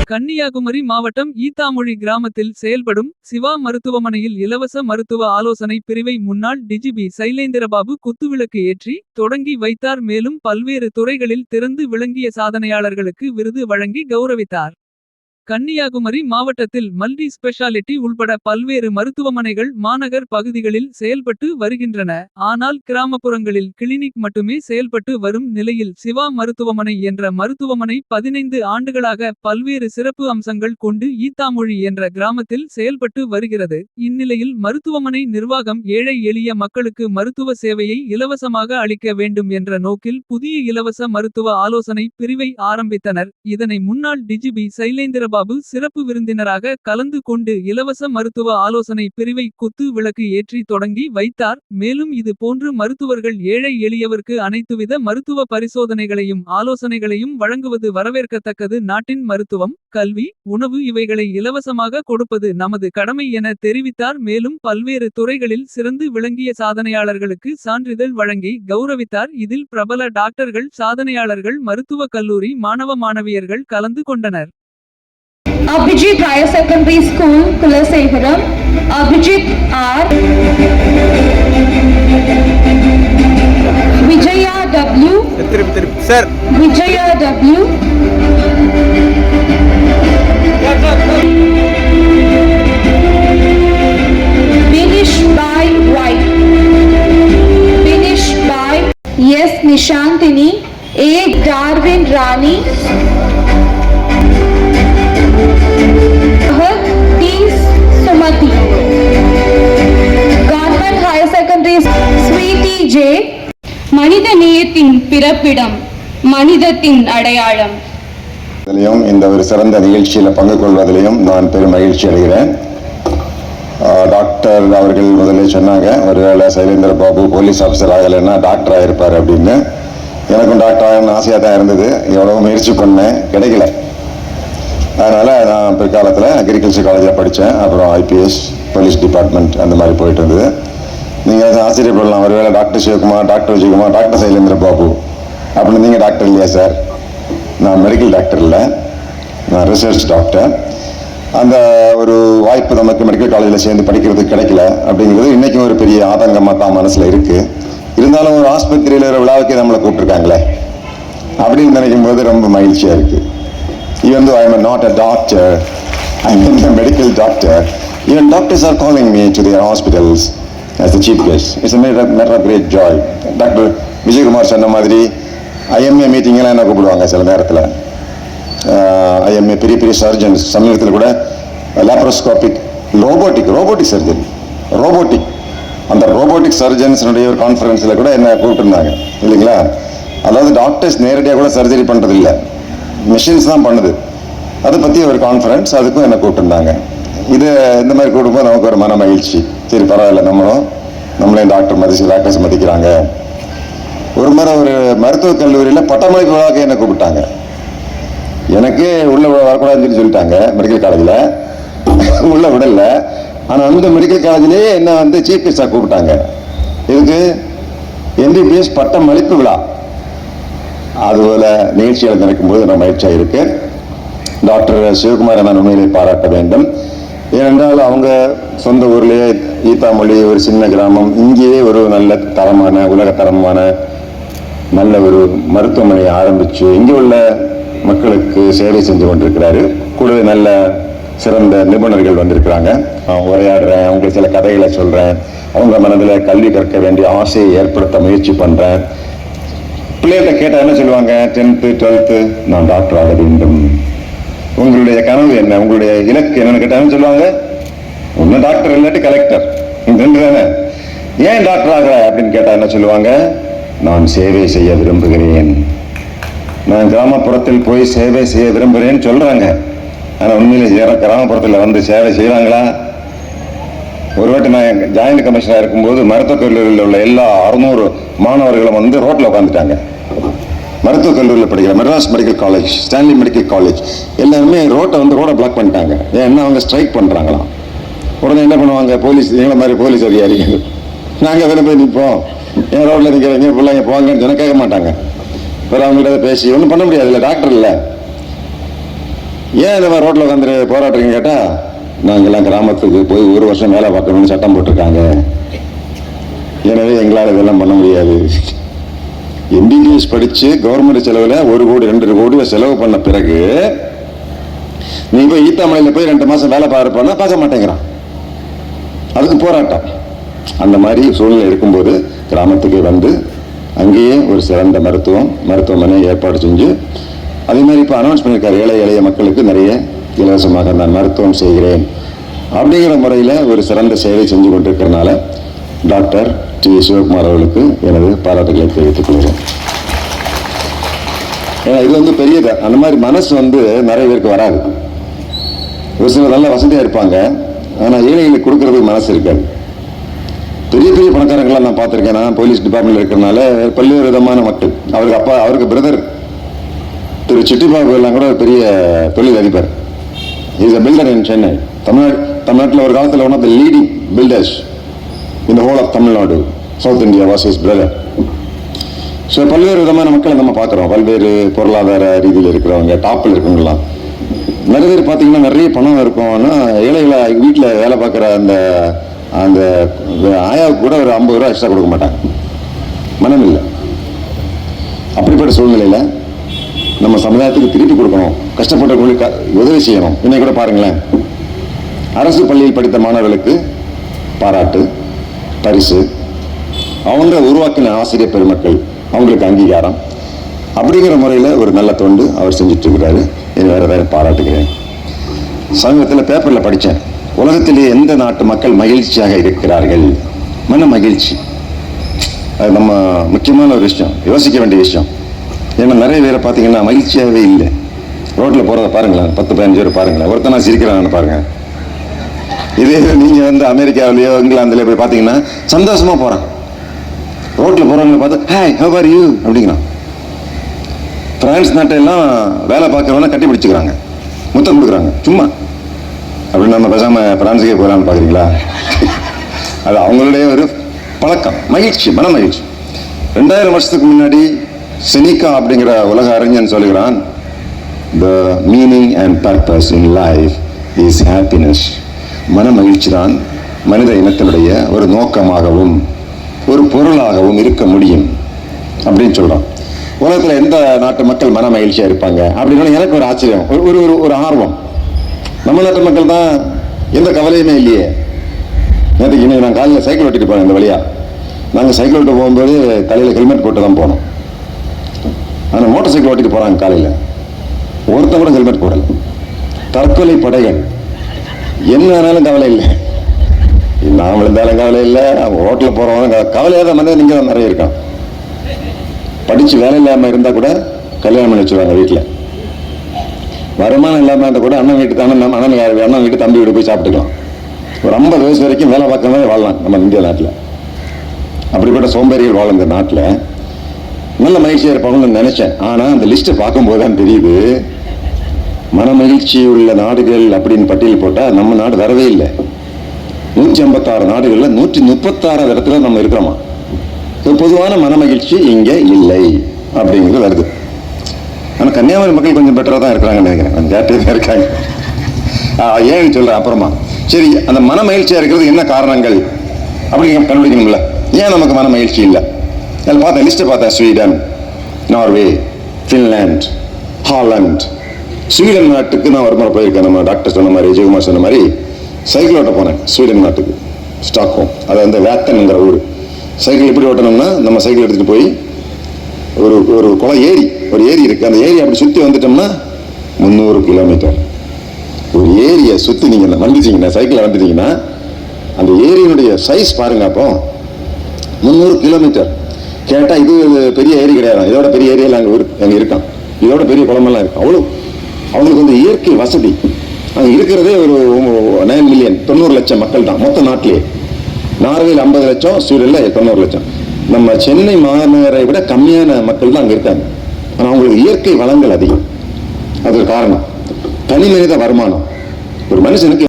கன்னியாகுமரி மாவட்டம் ஈத்தாமொழி கிராமத்தில் செயல்படும் சிவா மருத்துவமனையில் இலவச மருத்துவ ஆலோசனை பிரிவை முன்னாள் டிஜிபி சைலேந்திரபாபு குத்துவிளக்கு ஏற்றி தொடங்கி வைத்தார். மேலும் பல்வேறு துறைகளில் திறந்து விளங்கிய சாதனையாளர்களுக்கு விருது வழங்கி கௌரவித்தார். கன்னியாகுமரி மாவட்டத்தில் மல்டி ஸ்பெஷாலிட்டி உள்பட பல்வேறு மருத்துவமனைகள் மாநகர் பகுதிகளில் செயல்பட்டு வருகின்றன. ஆனால் கிராமப்புறங்களில் கிளினிக் மட்டுமே செயல்பட்டு வரும் நிலையில் சிவா மருத்துவமனை என்ற மருத்துவமனை 15 ஆண்டுகளாக பல்வேறு சிறப்பு அம்சங்கள் கொண்டு ஈத்தாமொழி என்ற கிராமத்தில் செயல்பட்டு வருகிறது. இந்நிலையில் மருத்துவமனை நிர்வாகம் ஏழை எளிய மக்களுக்கு மருத்துவ சேவையை இலவசமாக அளிக்க வேண்டும் என்ற நோக்கில் புதிய இலவச மருத்துவ ஆலோசனை பிரிவை ஆரம்பித்தனர். இதனை முன்னாள் டிஜிபி சைலேந்திரபாபு சிறப்பு விருந்தினராக கலந்து கொண்டு இலவச மருத்துவ ஆலோசனை பிரிவை குத்து விளக்கு ஏற்றி தொடங்கி வைத்தார். மேலும் இது போன்று மருத்துவர்கள் ஏழை எளியவர்க்கு அனைத்துவித மருத்துவ பரிசோதனைகளையும் ஆலோசனைகளையும் வழங்குவது வரவேற்கத்தக்கது. நாட்டின் மருத்துவம், கல்வி, உணவு இவைகளை இலவசமாக கொடுப்பது நமது கடமை என தெரிவித்தார். மேலும் பல்வேறு துறைகளில் சிறந்து விளங்கிய சாதனையாளர்களுக்கு சான்றிதழ் வழங்கி கௌரவித்தார். இதில் பிரபல டாக்டர்கள், சாதனையாளர்கள், மருத்துவ கல்லூரி மாணவ மாணவியர்கள் கலந்து கொண்டனர். Abhijit Higher Secondary School, Kulasekharam, Abhijit R, Vijaya W, Sir, Vijaya W, Binish by Y, Binish by S Nishantini, A Darwin Rani, Sumati, Government Higher Secondary Sweetie J, மனித நேயத்தின் பிறப்பிடம், மனிதத்தின் அடையாளம். இந்த ஒரு சிறந்த நிகழ்ச்சியில் பங்கு கொள்வதிலையும் நான் பெரும் மகிழ்ச்சி அடைகிறேன். டாக்டர் அவர்கள் முதல்ல சொன்னாங்க, ஒருவேளை சைலேந்திரபாபு போலீஸ் ஆஃபீஸர் ஆகலைன்னா டாக்டர் ஆகிருப்பார் அப்படின்னு. எனக்கும் டாக்டர் ஆகணும்னு ஆசையாக தான் இருந்தது. எவ்வளோ முயற்சி பண்ணேன், கிடைக்கல. அதனால் நான் பிற்காலத்தில் அக்ரிகல்ச்சர் காலேஜில் படித்தேன். அப்புறம் ஐபிஎஸ், போலீஸ் டிபார்ட்மெண்ட் அந்த மாதிரி போயிட்டு இருந்தது. நீங்கள் ஆச்சரியப்படலாம், ஒருவேளை doctor Sivakumar, doctor Vijayakumar, doctor Sylendra Babu அப்படின்னு. நீங்கள் டாக்டர் இல்லையா சார்? நான் மெடிக்கல் டாக்டர் இல்லை, நான் ரிசர்ச் டாக்டர். அந்த ஒரு வாய்ப்பு நமக்கு மெடிக்கல் காலேஜில் சேர்ந்து படிக்கிறதுக்கு கிடைக்கல அப்படிங்கிறது இன்றைக்கும் ஒரு பெரிய ஆதங்கமாக தான் மனசில் இருக்குது. இருந்தாலும் ஒரு ஆஸ்பத்திரியில் ஒரு விழாவுக்கே நம்மளை கூப்பிட்டுருக்காங்களே அப்படின்னு நினைக்கும் போது ரொம்ப மகிழ்ச்சியாக இருக்குது. Even though I am not a doctor, I am a medical doctor. Even doctors are calling me to their hospitals as the chief guest. It's a matter of great joy. Doctor Vijayakumar சொன்ன மாதிரி IMA மீட்டிங்கெல்லாம் என்ன கூப்பிடுவாங்க சில நேரத்தில். IMA பெரிய பெரிய surgeons, சமீபத்தில் கூட லேப்ரோஸ்கோபிக் ரோபோட்டிக் சர்ஜன், அந்த ரோபோட்டிக் சர்ஜன்ஸினுடைய ஒரு கான்ஃபரன்ஸில் கூட என்ன கூப்பிட்டுருந்தாங்க இல்லைங்களா. அதாவது டாக்டர்ஸ் நேரடியாக கூட சர்ஜரி பண்ணுறது இல்லை, மிஷின்ஸ் தான் பண்ணுது. அதை பற்றி ஒரு கான்ஃபரன்ஸ், அதுக்கும் என்னை கூப்பிட்டுருந்தாங்க. இது இந்த மாதிரி கூப்பிடும்போது நமக்கு ஒரு மன மகிழ்ச்சி. சரி பரவாயில்ல, நம்மளையும் டாக்டர்ஸ் மதிக்கிறாங்க. ஒரு முறை ஒரு மருத்துவக் கல்லூரியில் பட்டமளிப்பு விழாவுக்கு என்னை கூப்பிட்டாங்க. எனக்கு உள்ள வரக்கூடாதுன்னு சொல்லிட்டாங்க மெடிக்கல் காலேஜில், உள்ள விடல. ஆனால் அந்த மெடிக்கல் காலேஜிலேயே என்ன சீஃப் கெஸ்டாக கூப்பிட்டாங்க. இதுக்கு எம்பிபிஎஸ் பட்டமளிப்பு விழா. அதுபோல நிகழ்ச்சிகளை நினைக்கும் போது நான் மகிழ்ச்சியாக இருக்கு. டாக்டர் சிவகுமார் நான் உண்மையிலே பாராட்ட வேண்டும். ஏனென்றால் அவங்க சொந்த ஊர்லேயே ஈத்தாமொழி ஒரு சின்ன கிராமம், இங்கேயே ஒரு நல்ல தரமான, உலக தரமான நல்ல ஒரு மருத்துவமனையை ஆரம்பித்து இங்கே உள்ள மக்களுக்கு சேவை செஞ்சு கொண்டிருக்கிறாரு. கூடவே நல்ல சிறந்த நிபுணர்கள் வந்திருக்கிறாங்க. உரையாடுறேன், அவங்களுக்கு சில கதைகளை சொல்கிறேன், அவங்க மனதில் கல்வி கற்க வேண்டிய ஆசையை ஏற்படுத்த முயற்சி பண்ணுறேன். பிள்ளைகிட்ட கேட்டால் என்ன சொல்லுவாங்க? 10th 12th நான் டாக்டர் ஆக வேண்டும். உங்களுடைய கனவு என்ன, உங்களுடைய இலக்கு என்னன்னு கேட்டாலும் சொல்லுவாங்க, ஒன்றும் டாக்டர் இல்லாட்டி கலெக்டர், இந்த ரெண்டு தானே. ஏன் டாக்டர் ஆகிற அப்படின்னு கேட்டால் என்ன சொல்லுவாங்க? நான் சேவை செய்ய விரும்புகிறேன், நான் கிராமப்புறத்தில் போய் சேவை செய்ய விரும்புகிறேன்னு சொல்கிறாங்க. ஆனால் உண்மையிலே கிராமப்புறத்தில் வந்து சேவை செய்வாங்களா? ஒரு வாட்டி நான் ஜாயிண்ட் கமிஷனராக இருக்கும்போது மருத்துவக் கல்லூரியில் உள்ள எல்லா 600 மாணவர்களும் ரோட்டில் உட்காந்துட்டாங்க. மருத்துவக் கல்லூரியில் படிக்கிற Madras medical college, Stanley medical college எல்லாருமே ரோடை பிளாக் பண்ணிட்டாங்க. ஏன்னா அவங்க ஸ்ட்ரைக் பண்ணுறாங்களாம். உடனே என்ன பண்ணுவாங்க? போலீஸ், எங்களை மாதிரி போலீஸ் அதிகாரிகள், நாங்கள் வேலை போய் நிற்போம், என் ரோட்டில் நிற்கிறவங்க பிள்ளைங்க போவாங்கன்னு சொன்னால் கேட்க மாட்டாங்க. வேறு அவங்ககிட்ட பேசி ஒன்றும் பண்ண முடியாது, இல்லை டாக்டர் இல்லை. ஏன் இந்த மாதிரி ரோட்டில் உட்காந்து போராடுறீங்க கேட்டால், நாங்கள்லாம் கிராமத்துக்கு போய் 1 வருஷம் வேலை பார்க்கணும்னு சட்டம் போட்டிருக்காங்க, எனவே எங்களால் இதெல்லாம் பண்ண முடியாது. எம்பிபிஎஸ் படித்து கவர்மெண்ட் செலவில் 1 கோடி 2 கோடி செலவு பண்ண பிறகு நீ போய் ஈத்தாமலையில் போய் 2 மாதம் வேலை பார்ப்போன்னா பார்க்க மாட்டேங்கிறான். அதுக்கு போராட்டம். அந்த மாதிரி சூழ்நிலை இருக்கும்போது கிராமத்துக்கு வந்து அங்கேயே ஒரு சிறந்த மருத்துவமனை ஏற்பாடு செஞ்சு, அதே மாதிரி இப்போ அனௌன்ஸ் பண்ணியிருக்காரு, ஏழை எளிய மக்களுக்கு நிறைய இலவசமாக நான் மருத்துவம் செய்கிறேன் அப்படிங்கிற முறையில் ஒரு சிறந்த சேவை செஞ்சு கொண்டிருக்கிறதுனால டாக்டர் டி சிவகுமார் அவர்களுக்கு எனது பாராட்டுகளை தெரிவித்துக் கொள்கிறேன். ஏன்னா இது வந்து பெரியது. அந்த மாதிரி மனசு வந்து நிறைய பேருக்கு வராது. ஒரு சிலர் நல்ல வசதியாக இருப்பாங்க, ஆனால் ஏழைகளுக்கு கொடுக்கறதுக்கு மனசு இருக்காது. பெரிய பெரிய பணக்காரங்களாம் நான் பார்த்துருக்கேன். நான் போலீஸ் டிபார்ட்மெண்ட்ல இருக்கிறனால பல்வேறு விதமான மக்கள். அவருக்கு பிரதர் திரு சிட்டிபாபு எல்லாம் கூட ஒரு பெரிய தொழில் அதிபர். Is a builder in Chennai. தமிழ்நாட்டில் ஒரு காலத்தில் one of the leading builders in the whole of Tamil Nadu, south India was his brother. So பல்வேறு விதமான மக்களை நம்ம பார்க்குறோம். பல்வேறு பொருளாதார ரீதியில் இருக்கிறவங்க, டாப்பில் இருக்கவங்கலாம். நிறைய பேர் பார்த்தீங்கன்னா நிறைய பணம் இருக்கும். ஆனால் ஏழைகளை வீட்டில் வேலை பார்க்குற அந்த ஆயாவுக்கு கூட ஒரு 50 ரூபா எக்ஸ்ட்ரா கொடுக்க மாட்டாங்க. மனம் இல்லை. அப்படிப்பட்ட சூழ்நிலையில் நம்ம சமுதாயத்துக்கு திருப்பி கொடுக்கணும், கஷ்டப்பட்டவர்களுக்கு உதவி செய்யணும். இன்னைக்கு கூட பாருங்களேன், அரசு பள்ளியில் படித்த மாணவர்களுக்கு பாராட்டு, பரிசு, அவங்க உருவாக்கின ஆசிரியர் பெருமக்கள் அவங்களுக்கு அங்கீகாரம், அப்படிங்கிற முறையில் ஒரு நல்ல தொண்டு அவர் செஞ்சுட்டு இருக்கிறாரு. வேற பாராட்டுகிறேன். சமீபத்தில் பேப்பரில் படித்தேன், உலகத்திலேயே எந்த நாட்டு மக்கள் மகிழ்ச்சியாக இருக்கிறார்கள்? மன மகிழ்ச்சி. அது நம்ம முக்கியமான ஒரு விஷயம், யோசிக்க வேண்டிய விஷயம். ஏன்னா நிறைய பேரை பார்த்தீங்கன்னா மகிழ்ச்சியாகவே இல்லை. ரோட்டில் போகிறத பாருங்களேன், 10-15 பேர் பாருங்களேன், ஒருத்தனா சிரிக்கிறான்னு பாருங்க. இதே நீங்கள் வந்து அமெரிக்காவிலேயோ இங்கிலாந்துலேயோ போய் பார்த்தீங்கன்னா சந்தோஷமாக போகிறான். ரோட்டில் போகிறவங்களை பார்த்து ஹாய் ஹவ் ஆர் யூ அப்படிங்கிறான். பிரான்ஸ் நாட்டெல்லாம் வேலை பார்க்குறவங்க கட்டி பிடிச்சிக்கிறாங்க, முத்தம் கொடுக்குறாங்க சும்மா. அப்படின்னு நம்ம பேசாமல் பிரான்ஸுக்கே போகலான்னு பார்க்குறீங்களா? அது அவங்களுடைய ஒரு பழக்கம், மகிழ்ச்சி, மன மகிழ்ச்சி. 2000 வருஷத்துக்கு முன்னாடி செனிகா அப்படிங்கிற உலக அறிஞன் சொல்லுகிறான், the meaning and purpose in life is happiness. மன மகிழ்ச்சி தான் மனித இனத்தினுடைய ஒரு நோக்கமாகவும் ஒரு பொருளாகவும் இருக்க முடியும் அப்படின்னு சொல்கிறான். உலகத்தில் எந்த நாட்டு மக்கள் மன மகிழ்ச்சியாக இருப்பாங்க அப்படின்னா எனக்கு ஒரு ஆச்சரியம், ஒரு ஆர்வம். நம்ம நாட்டு மக்கள் தான் எந்த கவலையுமே இல்லையே. நேற்றுக்கு இன்னைக்கு நான் காலையில் சைக்கிள் ஓட்டிட்டு போனேன். இந்த வழியாக நாங்கள் சைக்கிள் ஓட்டு போகும்போது தலையில் ஹெல்மெட் போட்டு தான் போனோம். ஆனால் மோட்டார் சைக்கிள் ஓட்டிட்டு போகிறாங்க காலையில், ஒருத்தன் கூட ஹெல்மெட் போடலை. தற்கொலை படைகள். என்ன ஆனாலும் கவலை இல்லை, நாம் இருந்தாலும் கவலை இல்லை, ரோட்டில் போகிறவங்க கவலையாக தான் வந்து நீங்கள் தான் நிறைய இருக்கான். படித்து வேலை இல்லாமல் இருந்தால் கூட கல்யாணம் பண்ணி வச்சுருவாங்க வீட்டில். வருமானம் இல்லாமல் இருந்தால் கூட அண்ணன் வீட்டு அண்ணன் வீட்டு தம்பி வீடு போய் சாப்பிட்டுக்கலாம். ஒரு 50 வயசு வரைக்கும் வேலை பார்க்கறதே வாழலாம் நம்ம இந்திய நாட்டில். அப்படிப்பட்ட சோம்பேறிகள் வாழ இந்த நாட்டில் நல்ல மகிழ்ச்சியாக இருப்பாங்கன்னு நினைச்சேன். ஆனால் அந்த லிஸ்ட்டை பார்க்கும்போது தான் தெரியுது, மன மகிழ்ச்சி உள்ள நாடுகள் அப்படின்னு பட்டியல் போட்டால் நம்ம நாடு வரவே இல்லை. 156 நாடுகளில் 136 இடத்துல நம்ம இருக்கிறோமா. பொதுவான மன மகிழ்ச்சி இங்கே இல்லை அப்படிங்கிறது வருது. ஆனால் கன்னியாகுமரி மக்கள் கொஞ்சம் பெட்டராக தான் இருக்கிறாங்கன்னு நினைக்கிறேன், கொஞ்சம் ஜாட்டியாக தான் இருக்காங்க. ஏன்னு சொல்கிறேன் அப்புறமா. சரி, அந்த மன மகிழ்ச்சியாக இருக்கிறது என்ன காரணங்கள் அப்படின்னு கண்டுபிடிக்கணும்ல. ஏன் நமக்கு மன மகிழ்ச்சி இல்லை? அதில் பார்த்தேன், லிஸ்ட்டை பார்த்தேன். Sweden, Norway, Finland, Holland. Sweden நாட்டுக்கு நான் ஒரு முறை போயிருக்கேன். நம்ம டாக்டர் சொன்ன மாதிரி, விஜயகுமார் சொன்ன மாதிரி சைக்கிள் ஓட்ட போனேன் ஸ்வீடன் நாட்டுக்கு, ஸ்டாக்ஹோம். அது வந்து வேத்தன்ங்கிற ஊர். சைக்கிள் எப்படி ஓட்டணும்னா, நம்ம சைக்கிள் எடுத்துகிட்டு போய் ஒரு குளம் ஒரு ஏரி இருக்குது, அந்த ஏரி அப்படி சுற்றி வந்துட்டோம்னா 300 கிலோமீட்டர். ஒரு ஏரியை சுற்றி நீங்கள் வந்துட்டீங்கன்னா, சைக்கிளில் வந்துட்டீங்கன்னா, அந்த ஏரியினுடைய சைஸ் பாருங்க. அப்போ 300 கிலோமீட்டர். கேட்டால் இது பெரிய ஏரி கிடையாது, இதோட பெரிய ஏரியெல்லாம் அங்கே இருக்கான், இதோட பெரிய குளமெல்லாம் இருக்கும். அவ்வளோ அவங்களுக்கு வந்து இயற்கை வசதி. அங்கே இருக்கிறதே ஒரு 9 மில்லியன், 90 லட்சம் மக்கள் தான் மொத்த நாட்டிலேயே. நார்வேயில் 50 லட்சம், ஸ்வீடனில் 90 லட்சம். நம்ம சென்னை மாநகரை விட கம்மியான மக்கள் தான் அங்கே இருக்காங்க. ஆனால் அவங்களுக்கு இயற்கை வளங்கள் அதிகம். அது ஒரு காரணம். தனி மனித வருமானம். ஒரு மனுஷனுக்கு